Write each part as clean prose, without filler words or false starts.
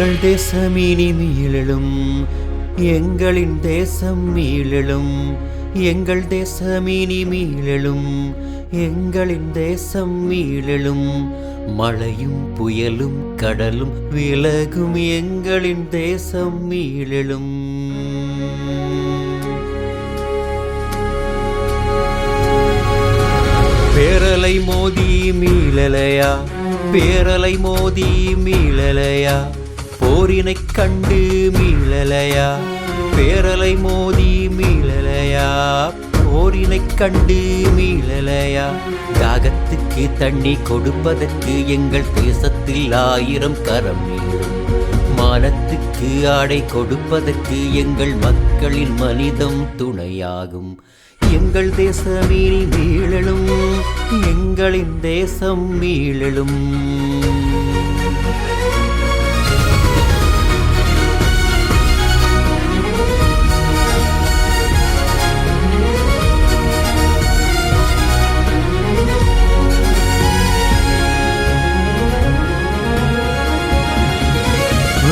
எங்கள் தேசம் இனி மீளெழும், எங்களின் தேசம் மீளெழும். எங்கள் தேசம் இனி மீளெழும், எங்களின் தேசம் மீளெழும். மழையும் புயலும் கடலும் விலகும், எங்களின் தேசம் மீளெழும். பேரலை மோதி மீளலையா, பேரலை மோதி மீளலையா, போரினைக் கண்டு மீளலையா. பேரலை மோதி மீளலையா, போரினைக் கண்டு மீளலையா. தாகத்துக்கு தண்ணி கொடுப்பதற்கு எங்கள் தேசத்தில் 1000 கரம் நீளும். மானத்துக்கு ஆடை கொடுப்பதற்கு எங்கள் மக்களின் மனிதம் துணையாகும். எங்கள் தேசம் இனி மீளெழும், எங்களின் தேசம் மீளெழும்.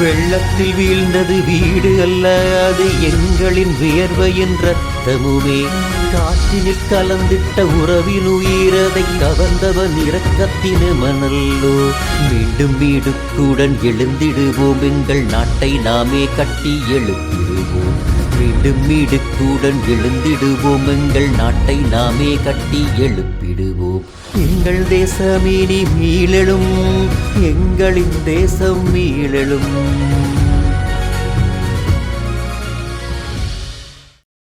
வெள்ளத்தில் வீழ்ந்தது வீடு அல்ல, அது எங்களின் வியர்வையின் இரத்தமுமே. காற்றினில் கலந்திட்ட உறவின் உயிரதை கவர்ந்தவன் இரக்கத்தின் மணல்லோ. மீண்டும் வீடுக்குடன் எழுந்திடுவோம், எங்கள் நாட்டை நாமே கட்டி எழுப்பிடுவோம். மீண்டும் வீடுக்குடன் எழுந்திடுவோம், எங்கள் நாட்டை நாமே கட்டி எழுப்பிடுவோம். எங்கள் தேசம் இனி மீளெழும், எங்களின் தேசம் மீளெழும்.